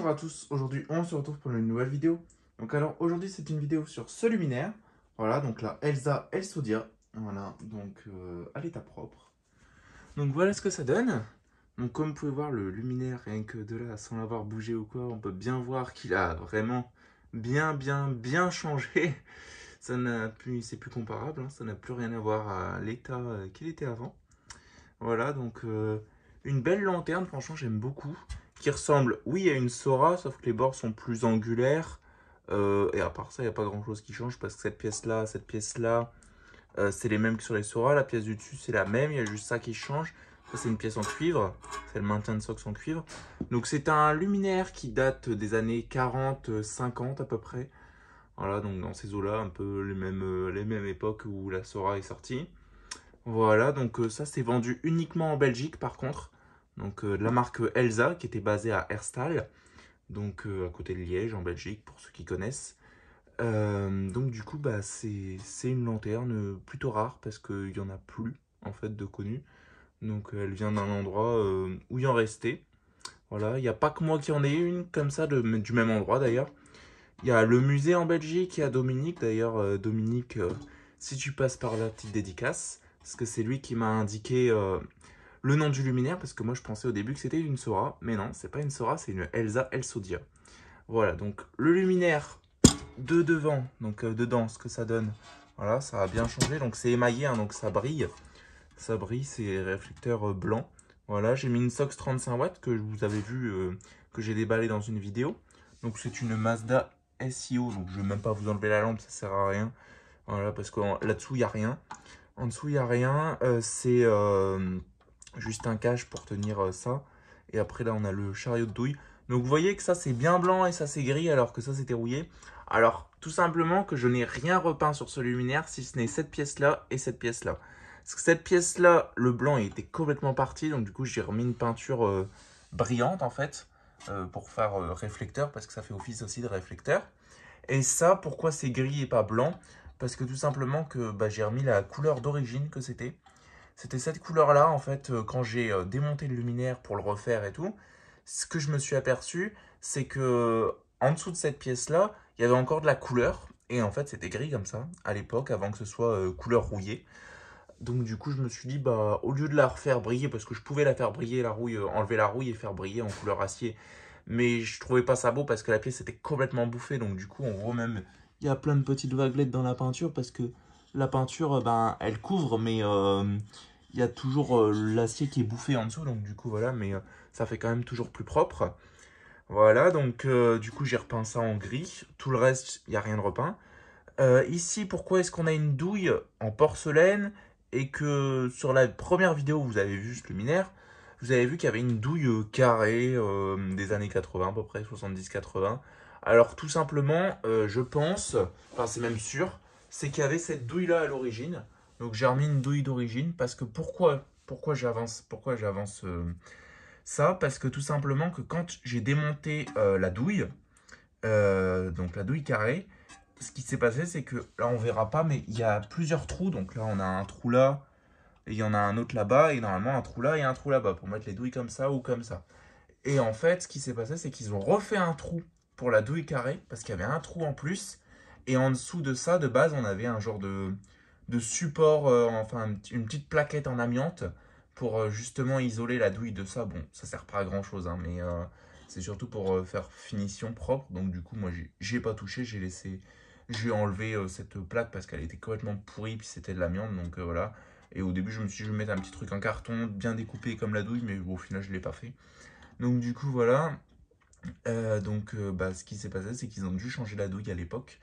Bonjour à tous, aujourd'hui on se retrouve pour une nouvelle vidéo. Donc alors aujourd'hui c'est une vidéo sur ce luminaire. Voilà, donc la Elsa Elsodia. Voilà, donc à l'état propre. Donc voilà ce que ça donne. Donc comme vous pouvez voir le luminaire, rien que de là, sans l'avoir bougé ou quoi, on peut bien voir qu'il a vraiment bien changé. Ça n'a plus, c'est plus comparable, hein, ça n'a plus rien à voir à l'état qu'il était avant. Voilà, donc une belle lanterne, franchement j'aime beaucoup. Qui ressemble, oui, à une Sora, sauf que les bords sont plus angulaires. Et à part ça, il n'y a pas grand chose qui change parce que cette pièce-là, c'est les mêmes que sur les Sora. La pièce du dessus, c'est la même, il y a juste ça qui change. Ça, c'est une pièce en cuivre, c'est le maintien de socle en cuivre. Donc c'est un luminaire qui date des années 40, 50 à peu près. Voilà, donc dans ces eaux-là, un peu les mêmes époques où la Sora est sortie. Voilà, donc ça c'est vendu uniquement en Belgique par contre. Donc de la marque Elsa qui était basée à Herstal, donc à côté de Liège en Belgique pour ceux qui connaissent. Donc du coup bah c'est une lanterne plutôt rare parce qu'il n'y en a plus en fait de connue. Donc elle vient d'un endroit où il en restait. Voilà, il n'y a pas que moi qui en ai une comme ça du même endroit d'ailleurs. Il y a le musée en Belgique, il y a Dominique d'ailleurs. Dominique, si tu passes par là, petite dédicace. Parce que c'est lui qui m'a indiqué le nom du luminaire. Parce que moi je pensais au début que c'était une Sora. Mais non, c'est pas une Sora, c'est une Elsa Elsodia. Voilà, donc le luminaire de devant, donc dedans, ce que ça donne. Voilà, ça a bien changé. Donc c'est émaillé, hein, donc ça brille. Ça brille, c'est réflecteur blanc. Voilà, j'ai mis une Sox 35 watts que vous avez vu, que j'ai déballé dans une vidéo. Donc c'est une Mazda SEO, donc je ne vais même pas vous enlever la lampe, ça sert à rien. Voilà, parce que là-dessous, il n'y a rien. En dessous, il n'y a rien. C'est juste un cache pour tenir ça. Et après, là, on a le chariot de douille. Donc vous voyez que ça, c'est bien blanc et ça, c'est gris, alors que ça, c'était rouillé. Alors, tout simplement que je n'ai rien repeint sur ce luminaire, si ce n'est cette pièce-là et cette pièce-là. Parce que cette pièce-là, le blanc il était complètement parti. Donc du coup, j'ai remis une peinture brillante, en fait, pour faire réflecteur, parce que ça fait office aussi de réflecteur. Et ça, pourquoi c'est gris et pas blanc? Parce que tout simplement que bah, j'ai remis la couleur d'origine que c'était. C'était cette couleur-là, en fait, quand j'ai démonté le luminaire pour le refaire et tout. Ce que je me suis aperçu, c'est que en dessous de cette pièce-là, il y avait encore de la couleur. Et en fait, c'était gris comme ça, à l'époque, avant que ce soit couleur rouillée. Donc du coup, je me suis dit, bah, au lieu de la refaire briller, parce que je pouvais la faire briller, la rouille, enlever la rouille et faire briller en couleur acier, mais je trouvais pas ça beau parce que la pièce était complètement bouffée. Donc du coup, en gros, même, il y a plein de petites vaguelettes dans la peinture parce que la peinture, ben, elle couvre, mais il y a toujours l'acier qui est bouffé en dessous. Donc du coup, voilà, mais ça fait quand même toujours plus propre. Voilà, donc du coup, j'ai repeint ça en gris. Tout le reste, il n'y a rien de repeint. Ici, pourquoi est-ce qu'on a une douille en porcelaine et que sur la première vidéo où vous avez vu ce luminaire, vous avez vu qu'il y avait une douille carrée des années 80 à peu près, 70-80. Alors tout simplement, je pense, enfin c'est même sûr, c'est qu'il y avait cette douille-là à l'origine. Donc j'ai remis une douille d'origine parce que pourquoi j'avance ça? Parce que tout simplement que quand j'ai démonté la douille, donc la douille carrée, ce qui s'est passé, c'est que là, on verra pas, mais il y a plusieurs trous. Donc là, on a un trou là, et il y en a un autre là-bas, et normalement un trou là et un trou là-bas pour mettre les douilles comme ça ou comme ça. Et en fait, ce qui s'est passé, c'est qu'ils ont refait un trou pour la douille carrée, parce qu'il y avait un trou en plus. Et en dessous de ça, de base, on avait un genre de support, enfin une petite plaquette en amiante pour justement isoler la douille de ça. Bon, ça sert pas à grand chose, hein, mais c'est surtout pour faire finition propre. Donc du coup, moi, j'ai pas touché, j'ai enlevé cette plaque parce qu'elle était complètement pourrie, puis c'était de l'amiante, donc voilà. Et au début, je me suis dit, je vais mettre un petit truc en carton, bien découpé comme la douille, mais bon, au final, je l'ai pas fait. Donc du coup, voilà. Bah, ce qui s'est passé, c'est qu'ils ont dû changer la douille à l'époque.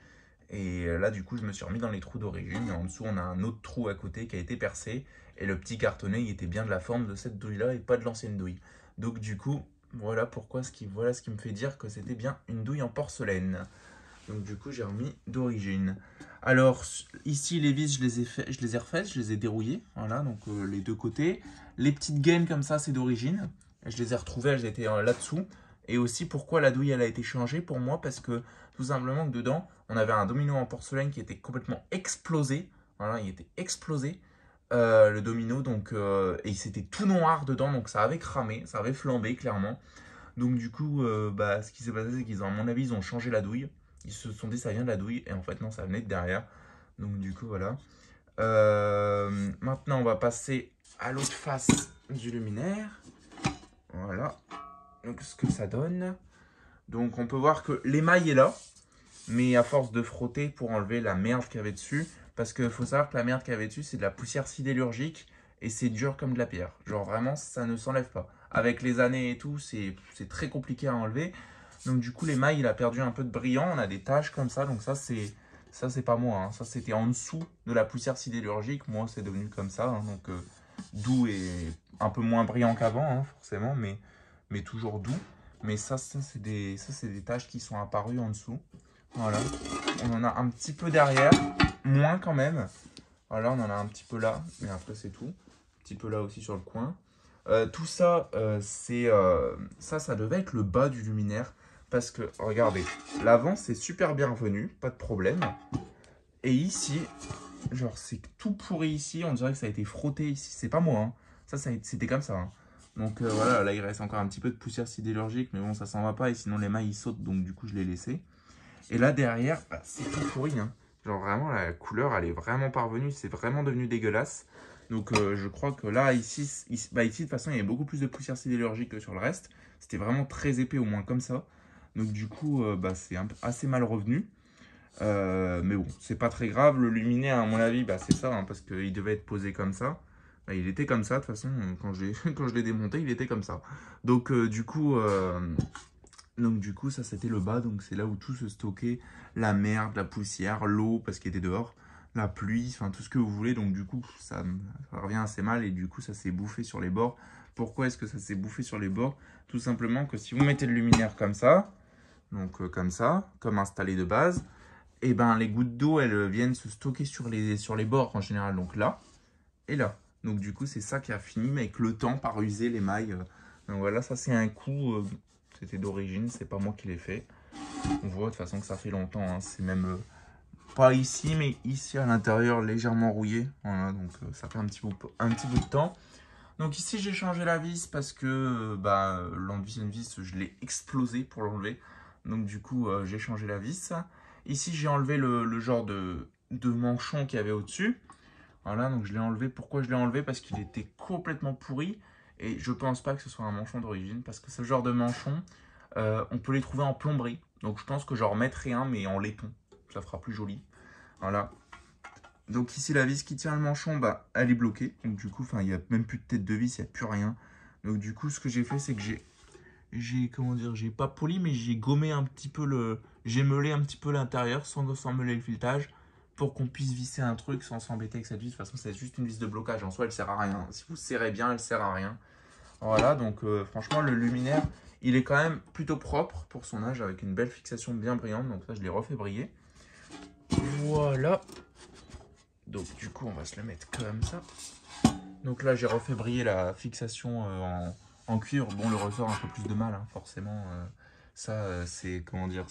Et là, du coup, je me suis remis dans les trous d'origine. Et en dessous, on a un autre trou à côté qui a été percé. Et le petit cartonnet, il était bien de la forme de cette douille-là et pas de l'ancienne douille. Donc, du coup, voilà ce qui me fait dire que c'était bien une douille en porcelaine. Donc, du coup, j'ai remis d'origine. Alors, ici, les vis, je les ai refaites, je les ai dérouillées. Voilà, donc les deux côtés. Les petites gaines comme ça, c'est d'origine. Je les ai retrouvées, elles étaient là-dessous. Et aussi, pourquoi la douille, elle a été changée pour moi? Parce que, tout simplement, que dedans, on avait un domino en porcelaine qui était complètement explosé. Voilà, il était explosé, le domino. Donc, et c'était tout noir dedans, donc ça avait cramé, ça avait flambé, clairement. Donc du coup, ce qui s'est passé, c'est qu'ils ont, à mon avis, ils ont changé la douille. Ils se sont dit ça vient de la douille, et en fait non, ça venait de derrière. Donc du coup, voilà. Maintenant, on va passer à l'autre face du luminaire. Voilà. Donc ce que ça donne. Donc on peut voir que l'émail est là. Mais à force de frotter pour enlever la merde qu'il y avait dessus. Parce qu'il faut savoir que la merde qu'il y avait dessus, c'est de la poussière sidérurgique. Et c'est dur comme de la pierre. Genre vraiment, ça ne s'enlève pas. Avec les années et tout, c'est très compliqué à enlever. Donc du coup, l'émail, il a perdu un peu de brillant. On a des taches comme ça. Donc ça, c'est pas moi. Hein. Ça, c'était en dessous de la poussière sidérurgique. Moi, c'est devenu comme ça. Hein. Donc doux et un peu moins brillant qu'avant, hein, forcément. Mais toujours doux. Mais ça c'est des taches qui sont apparues en dessous. Voilà, on en a un petit peu derrière, moins quand même. Voilà, on en a un petit peu là, mais après c'est tout. Un petit peu là aussi sur le coin. Tout ça, ça devait être le bas du luminaire. Parce que, regardez, l'avant c'est super bien revenu, pas de problème. Et ici, genre c'est tout pourri ici, on dirait que ça a été frotté ici. C'est pas moi, hein. C'était comme ça. Hein. Donc voilà, là il reste encore un petit peu de poussière sidérurgique, mais bon, ça s'en va pas. Et sinon les mailles ils sautent, donc du coup je l'ai laissé. Et là derrière, c'est tout pourri. Hein. Genre vraiment, la couleur, elle est vraiment pas revenue. C'est vraiment devenu dégueulasse. Donc je crois que là, ici, de toute façon, il y avait beaucoup plus de poussière sidérurgique que sur le reste. C'était vraiment très épais, au moins comme ça. Donc du coup, c'est assez mal revenu. Mais bon, c'est pas très grave. Le luminaire, à mon avis, c'est ça. Hein, parce qu'il devait être posé comme ça. Il était comme ça, de toute façon, quand je l'ai démonté, il était comme ça. Donc du coup, ça c'était le bas, donc c'est là où tout se stockait, la merde, la poussière, l'eau, parce qu'il était dehors, la pluie, enfin tout ce que vous voulez. Donc du coup, ça revient assez mal et du coup, ça s'est bouffé sur les bords. Pourquoi est-ce que ça s'est bouffé sur les bords? Tout simplement que si vous mettez le luminaire comme ça, donc comme ça, comme installé de base, et ben les gouttes d'eau, elles viennent se stocker sur les bords en général, donc là et là. Donc du coup, c'est ça qui a fini, mais avec le temps, par user l'émail. Donc voilà, ça c'est un coup... C'était d'origine, c'est pas moi qui l'ai fait. On voit de toute façon que ça fait longtemps. Hein. C'est même pas ici, mais ici à l'intérieur, légèrement rouillé. Voilà, donc ça fait un petit bout de temps. Donc ici, j'ai changé la vis parce que l'ancienne vis, je l'ai explosé pour l'enlever. Donc du coup, j'ai changé la vis. Ici, j'ai enlevé le genre de manchon qu'il y avait au-dessus. Voilà, donc je l'ai enlevé. Pourquoi je l'ai enlevé? Parce qu'il était complètement pourri. Et je pense pas que ce soit un manchon d'origine. Parce que ce genre de manchon, on peut les trouver en plomberie. Donc je pense que j'en remettrai un, mais en laiton. Ça fera plus joli. Voilà. Donc ici, la vis qui tient le manchon, elle est bloquée. Donc du coup, il n'y a même plus de tête de vis, il n'y a plus rien. Donc du coup, ce que j'ai fait, c'est que j'ai pas poli, mais j'ai gommé un petit peu j'ai meulé un petit peu l'intérieur sans meuler le filetage pour qu'on puisse visser un truc sans s'embêter avec cette vis. De toute façon, c'est juste une vis de blocage. En soi, elle sert à rien. Si vous serrez bien, elle sert à rien. Voilà, donc franchement, le luminaire, il est quand même plutôt propre pour son âge, avec une belle fixation bien brillante. Donc ça, je l'ai refait briller. Voilà. Donc du coup, on va se le mettre comme ça. Donc là, j'ai refait briller la fixation en cuivre. Bon, le ressort un peu plus de mal, hein, forcément. C'est, comment dire,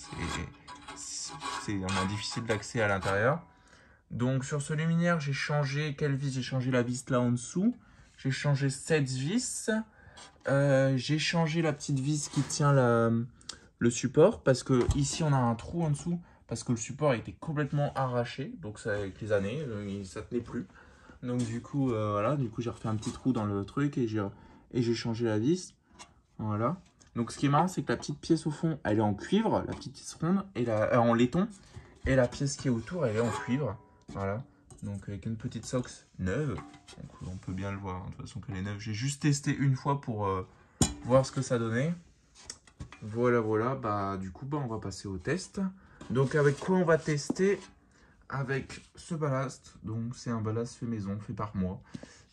c'est vraiment difficile d'accès à l'intérieur. Donc sur ce luminaire, j'ai changé, quelle vis? J'ai changé la vis là en dessous. J'ai changé cette vis. J'ai changé la petite vis qui tient le support. Parce que ici, on a un trou en dessous. Parce que le support a été complètement arraché. Donc ça, avec les années, ça tenait plus. Donc du coup, voilà, du coup j'ai refait un petit trou dans le truc et j'ai changé la vis. Voilà. Donc ce qui est marrant, c'est que la petite pièce au fond, elle est en cuivre, la petite pièce ronde, et en laiton. Et la pièce qui est autour, elle est en cuivre. Voilà. Donc avec une petite sox neuve. Donc on peut bien le voir, hein, de toute façon qu'elle est neuve. J'ai juste testé une fois pour voir ce que ça donnait. Voilà, voilà. Du coup, on va passer au test. Donc avec quoi on va tester? Avec ce ballast. Donc c'est un ballast fait maison, fait par moi.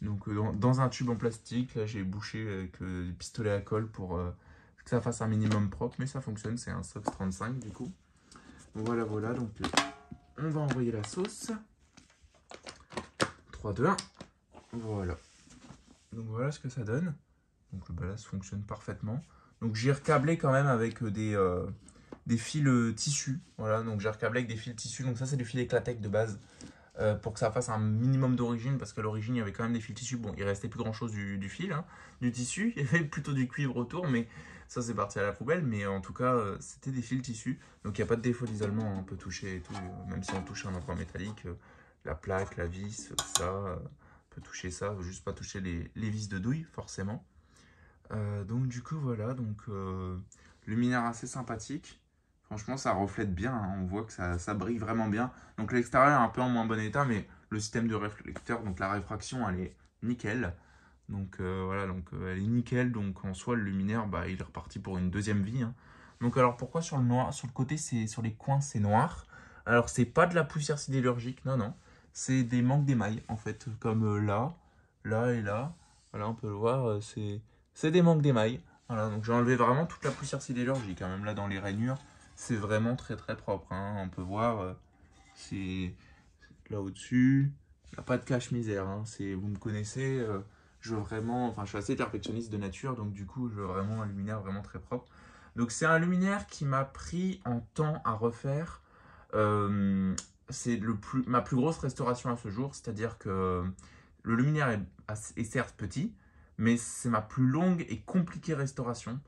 Donc dans un tube en plastique, là j'ai bouché avec des pistolets à colle pour que ça fasse un minimum propre, mais ça fonctionne, c'est un Sox 35 du coup. Voilà, voilà, donc on va envoyer la sauce. 3, 2, 1. Voilà. Donc voilà ce que ça donne. Donc le ballast fonctionne parfaitement. Donc j'ai recablé quand même avec des fils tissus. Voilà, donc j'ai recablé avec des fils tissus. Donc ça, c'est du fil Éclatec de base pour que ça fasse un minimum d'origine. Parce qu'à l'origine, il y avait quand même des fils tissus. Bon, il restait plus grand chose du fil, hein, du tissu. Il y avait plutôt du cuivre autour, mais Ça, c'est parti à la poubelle, mais en tout cas, c'était des fils tissus. Donc, il n'y a pas de défaut d'isolement, hein, on peut toucher et tout. Même si on touche un endroit métallique, la plaque, la vis, ça, on peut toucher ça. Juste pas toucher les vis de douille, forcément. Donc, du coup, voilà. Donc, luminaire assez sympathique. Franchement, ça reflète bien, hein. On voit que ça brille vraiment bien. Donc, l'extérieur est un peu en moins bon état, mais le système de réflecteur, donc la réfraction, elle est nickel. Donc voilà, donc elle est nickel. Donc en soi, le luminaire, bah, il est reparti pour une deuxième vie, hein. Donc alors pourquoi sur le noir, sur le côté, sur les coins, c'est noir? Alors c'est pas de la poussière sidérurgique, non, non. C'est des manques d'émail, en fait, comme là, là et là. Voilà, on peut le voir, c'est des manques d'émail. Voilà, donc j'ai enlevé vraiment toute la poussière sidérurgique, hein. Même là dans les rainures, c'est vraiment très très propre, hein. On peut voir, c'est là au-dessus. Il n'y a pas de cache-misère, hein. Vous me connaissez, je veux vraiment, enfin je suis assez perfectionniste de nature, donc du coup je veux vraiment un luminaire vraiment très propre. Donc c'est un luminaire qui m'a pris en temps à refaire. C'est ma plus grosse restauration à ce jour, c'est-à-dire que le luminaire est certes petit, mais c'est ma plus longue et compliquée restauration.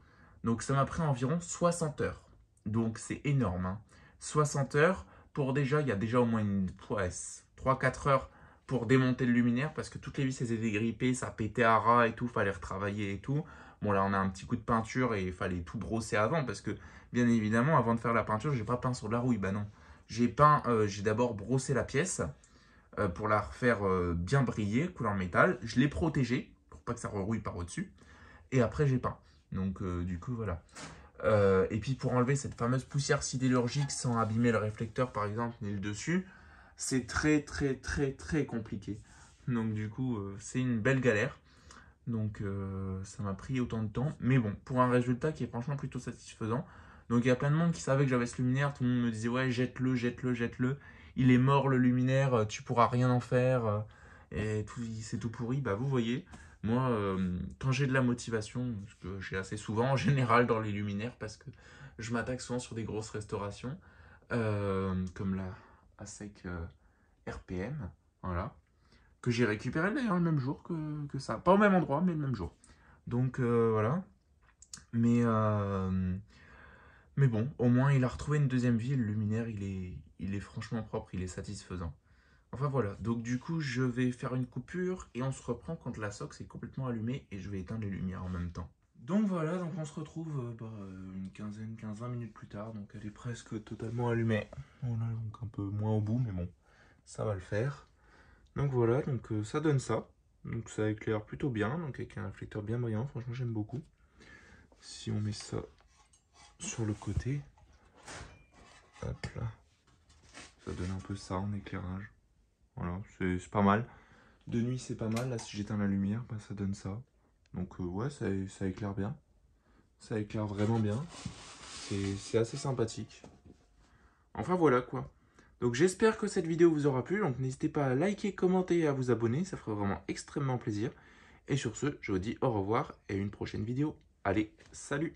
Donc ça m'a pris environ 60 heures. Donc c'est énorme, hein. 60 heures pour déjà, il y a déjà au moins une 3-4 heures pour démonter le luminaire parce que toutes les vis étaient dégrippées, ça pétait à ras et tout, fallait retravailler et tout. Bon là on a un petit coup de peinture et il fallait tout brosser avant parce que bien évidemment avant de faire la peinture, j'ai pas peint sur de la rouille, bah non. J'ai d'abord brossé la pièce pour la refaire bien briller, couleur métal. Je l'ai protégée pour pas que ça rerouille par au-dessus. Et après j'ai peint. Donc du coup voilà. Et puis pour enlever cette fameuse poussière sidérurgique sans abîmer le réflecteur par exemple ni le dessus, c'est très très très très compliqué. Donc du coup c'est une belle galère. Donc ça m'a pris autant de temps. Mais bon, pour un résultat qui est franchement plutôt satisfaisant. Donc il y a plein de monde qui savait que j'avais ce luminaire. Tout le monde me disait ouais jette-le, jette-le, jette-le. Il est mort le luminaire, tu pourras rien en faire. Et tout, c'est tout pourri. Bah vous voyez, moi quand j'ai de la motivation, ce que j'ai assez souvent en général dans les luminaires parce que je m'attaque souvent sur des grosses restaurations. Comme la ASEC RPM. Voilà que j'ai récupéré d'ailleurs le même jour que ça. Pas au même endroit, mais le même jour. Donc voilà. Mais bon, au moins il a retrouvé une deuxième vie. Le luminaire, il est franchement propre, il est satisfaisant. Enfin voilà, donc du coup je vais faire une coupure et on se reprend quand la SOX est complètement allumée et je vais éteindre les lumières en même temps. Donc voilà, donc on se retrouve une 15-20 minutes plus tard, donc elle est presque totalement allumée. Voilà, donc un peu moins au bout, mais bon, ça va le faire. Donc voilà, donc ça donne ça. Donc ça éclaire plutôt bien, donc avec un réflecteur bien brillant, franchement j'aime beaucoup. Si on met ça sur le côté, hop là, ça donne un peu ça en éclairage. Voilà, c'est pas mal. De nuit c'est pas mal, là si j'éteins la lumière, bah, ça donne ça. Donc ouais, ça éclaire bien. Ça éclaire vraiment bien. C'est assez sympathique. Enfin voilà quoi. Donc j'espère que cette vidéo vous aura plu. Donc n'hésitez pas à liker, commenter et à vous abonner. Ça ferait vraiment extrêmement plaisir. Et sur ce, je vous dis au revoir et à une prochaine vidéo. Allez, salut!